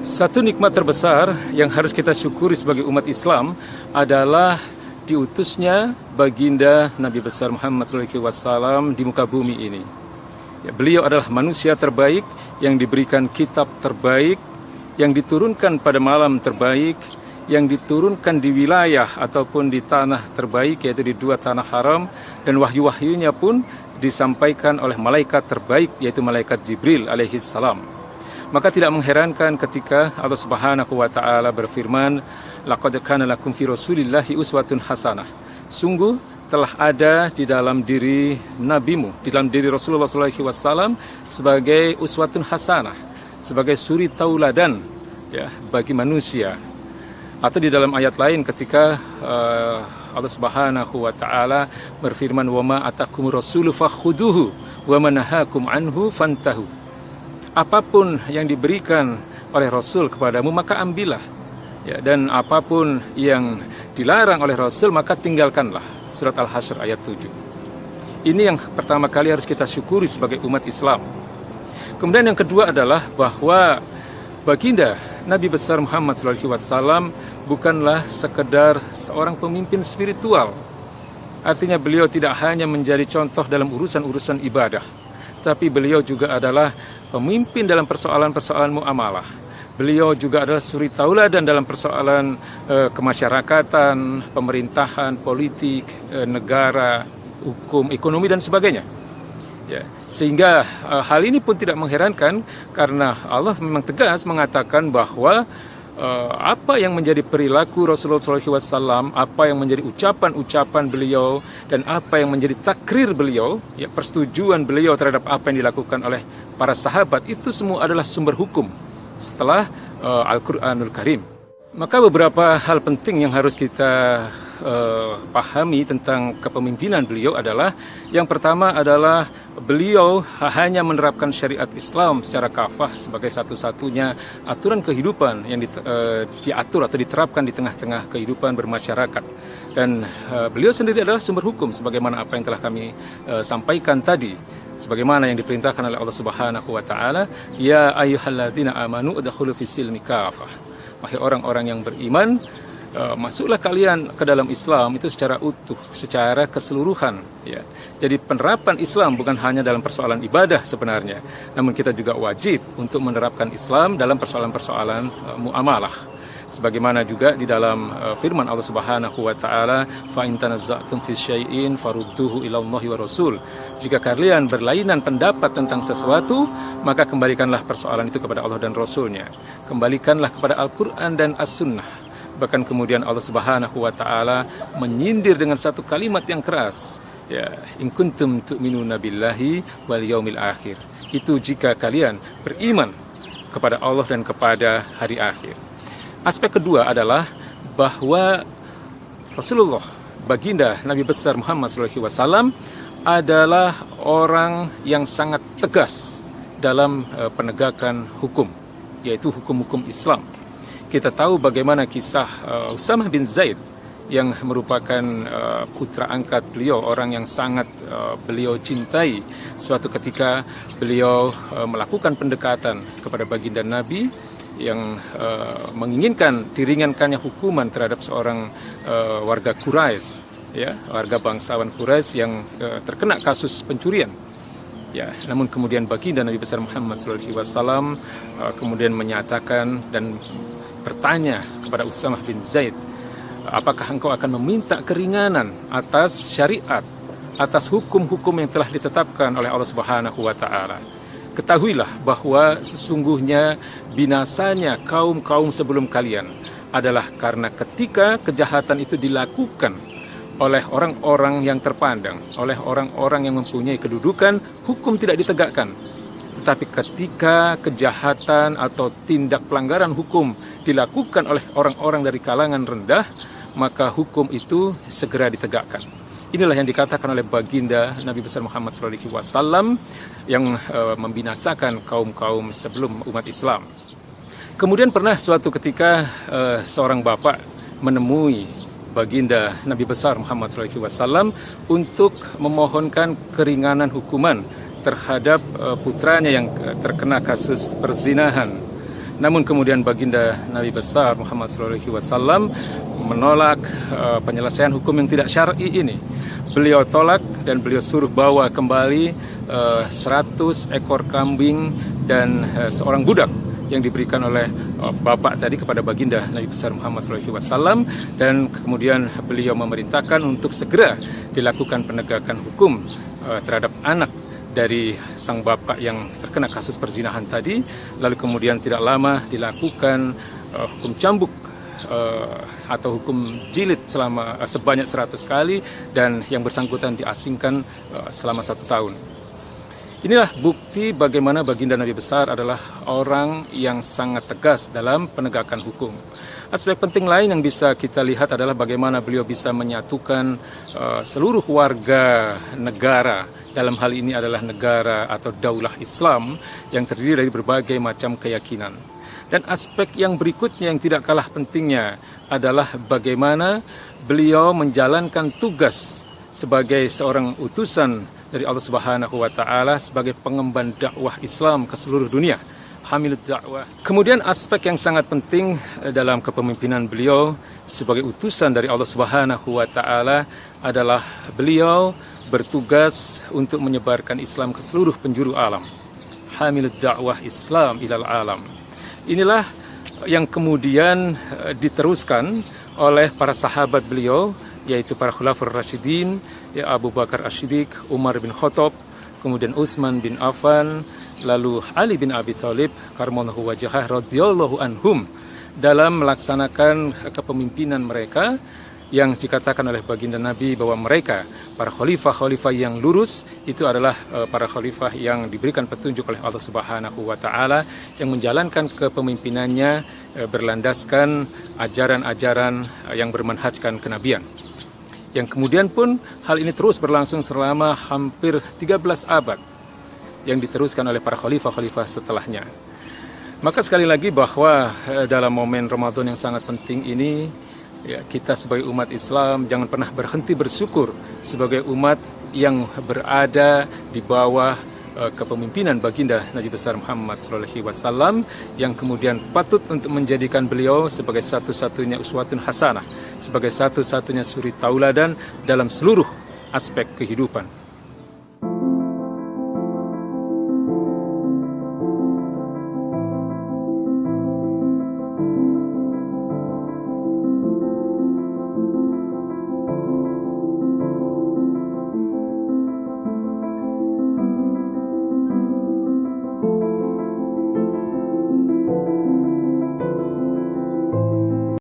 Satu nikmat terbesar yang harus kita syukuri sebagai umat Islam adalah diutusnya baginda Nabi besar Muhammad SAW di muka bumi ini. Ya, beliau adalah manusia terbaik yang diberikan kitab terbaik, yang diturunkan pada malam terbaik, yang diturunkan di wilayah ataupun di tanah terbaik, yaitu di dua tanah haram, dan wahyu-wahyunya pun disampaikan oleh malaikat terbaik, yaitu malaikat Jibril alaihi salam. Maka tidak mengherankan ketika Allah Subhanahu wa taala berfirman, laqad kana lakum fi rasulillahi uswatun hasanah. Sungguh telah ada di dalam diri nabimu, di dalam diri Rasulullah SAW sebagai uswatun hasanah, sebagai suri tauladan ya bagi manusia. Atau di dalam ayat lain ketika Allah Subhanahu wa taala berfirman, wa ma atakumur rasulu fakhuduhu wa ma nahakum anhu fantahu. Apapun yang diberikan oleh Rasul kepadamu maka ambillah, ya, dan apapun yang dilarang oleh Rasul maka tinggalkanlah. Surat Al-Hasyr ayat 7. Ini yang pertama kali harus kita syukuri sebagai umat Islam. Kemudian yang kedua adalah bahwa baginda Nabi besar Muhammad SAW bukanlah sekedar seorang pemimpin spiritual. Artinya beliau tidak hanya menjadi contoh dalam urusan-urusan ibadah, tapi beliau juga adalah pemimpin dalam persoalan-persoalan muamalah. Beliau juga adalah suri tauladan dalam persoalan kemasyarakatan, pemerintahan, politik, negara, hukum, ekonomi, dan sebagainya. Ya, sehingga hal ini pun tidak mengherankan karena Allah memang tegas mengatakan bahwa apa yang menjadi perilaku Rasulullah SAW, apa yang menjadi ucapan-ucapan beliau, dan apa yang menjadi takrir beliau, ya, persetujuan beliau terhadap apa yang dilakukan oleh para sahabat, itu semua adalah sumber hukum setelah Al-Quranul Karim. Maka beberapa hal penting yang harus kita pahami tentang kepemimpinan beliau adalah, yang pertama adalah beliau hanya menerapkan syariat Islam secara kafah sebagai satu-satunya aturan kehidupan yang diatur atau diterapkan di tengah-tengah kehidupan bermasyarakat. Dan beliau sendiri adalah sumber hukum sebagaimana apa yang telah kami sampaikan tadi, sebagaimana yang diperintahkan oleh Allah Subhanahu wa taala, ya ayyuhalladzina amanu udkhulu fis-silmi kafah. Wahai orang-orang yang beriman, masuklah kalian ke dalam Islam itu secara utuh, secara keseluruhan, ya. Jadi penerapan Islam bukan hanya dalam persoalan ibadah sebenarnya, namun kita juga wajib untuk menerapkan Islam dalam persoalan-persoalan muamalah. Sebagaimana juga di dalam firman Allah Subhanahu wa taala, fa in tanazza'tum fi syai'in farudduhu ila Allahi wa Rasul. Jika kalian berlainan pendapat tentang sesuatu, maka kembalikanlah persoalan itu kepada Allah dan Rasulnya. Kembalikanlah kepada Al-Qur'an dan As-Sunnah. Bahkan kemudian Allah Subhanahu wa taala menyindir dengan satu kalimat yang keras, ya, in kuntum tu'minuna billahi wal yaumil akhir. Itu jika kalian beriman kepada Allah dan kepada hari akhir. Aspek kedua adalah bahwa Rasulullah, baginda Nabi besar Muhammad SAW, adalah orang yang sangat tegas dalam penegakan hukum, yaitu hukum-hukum Islam. Kita tahu bagaimana kisah Usamah bin Zaid yang merupakan putra angkat beliau, orang yang sangat beliau cintai. Suatu ketika beliau melakukan pendekatan kepada baginda Nabi yang menginginkan diringankannya hukuman terhadap seorang warga Quraisy, ya, warga bangsawan Quraisy yang terkena kasus pencurian. Ya, namun kemudian baginda Nabi besar Muhammad SAW kemudian menyatakan dan bertanya kepada Usamah bin Zaid, apakah engkau akan meminta keringanan atas syariat, atas hukum-hukum yang telah ditetapkan oleh Allah Subhanahu wa taala? Ketahuilah bahwa sesungguhnya binasanya kaum-kaum sebelum kalian adalah karena ketika kejahatan itu dilakukan oleh orang-orang yang terpandang, oleh orang-orang yang mempunyai kedudukan, hukum tidak ditegakkan. Tetapi ketika kejahatan atau tindak pelanggaran hukum dilakukan oleh orang-orang dari kalangan rendah, maka hukum itu segera ditegakkan. Inilah yang dikatakan oleh baginda Nabi besar Muhammad SAW yang membinasakan kaum-kaum sebelum umat Islam. Kemudian pernah suatu ketika seorang bapak menemui baginda Nabi besar Muhammad SAW untuk memohonkan keringanan hukuman terhadap putranya yang terkena kasus perzinahan. Namun kemudian baginda Nabi besar Muhammad SAW menolak penyelesaian hukum yang tidak syar'i ini. Beliau tolak dan beliau suruh bawa kembali 100 ekor kambing dan seorang budak yang diberikan oleh bapak tadi kepada baginda Nabi besar Muhammad SAW, dan kemudian beliau memerintahkan untuk segera dilakukan penegakan hukum terhadap anak dari sang bapak yang terkena kasus perzinahan tadi. Lalu kemudian tidak lama dilakukan hukum cambuk atau hukum jilid sebanyak 100 kali, dan yang bersangkutan diasingkan selama 1 tahun. Inilah bukti bagaimana baginda Nabi besar adalah orang yang sangat tegas dalam penegakan hukum. Aspek penting lain yang bisa kita lihat adalah bagaimana beliau bisa menyatukan seluruh warga negara. Dalam hal ini adalah negara atau daulah Islam yang terdiri dari berbagai macam keyakinan. Dan aspek yang berikutnya yang tidak kalah pentingnya adalah bagaimana beliau menjalankan tugas sebagai seorang utusan dari Allah Subhanahu wa taala sebagai pengemban dakwah Islam ke seluruh dunia. Hamilud dakwah. Kemudian aspek yang sangat penting dalam kepemimpinan beliau sebagai utusan dari Allah Subhanahu wa taala adalah beliau bertugas untuk menyebarkan Islam ke seluruh penjuru alam. Hamilud dakwah Islam ilal alam. Inilah yang kemudian diteruskan oleh para sahabat beliau, yaitu para khulafaur rasyidin, ya Abu Bakar As-Siddiq, Umar bin Khattab, kemudian Utsman bin Affan, lalu Ali bin Abi Thalib karramallahu wajhah radhiyallahu anhum, dalam melaksanakan kepemimpinan mereka yang dikatakan oleh baginda Nabi bahwa mereka para khalifah-khalifah yang lurus itu adalah para khalifah yang diberikan petunjuk oleh Allah Subhanahu wa taala, yang menjalankan kepemimpinannya berlandaskan ajaran-ajaran yang bermanhajkan kenabian. Yang kemudian pun hal ini terus berlangsung selama hampir 13 abad yang diteruskan oleh para khalifah-khalifah setelahnya. Maka sekali lagi bahwa dalam momen Ramadan yang sangat penting ini, ya, kita sebagai umat Islam jangan pernah berhenti bersyukur sebagai umat yang berada di bawah kepemimpinan baginda Nabi besar Muhammad SAW, yang kemudian patut untuk menjadikan beliau sebagai satu-satunya uswatun hasanah, sebagai satu-satunya suri tauladan dalam seluruh aspek kehidupan.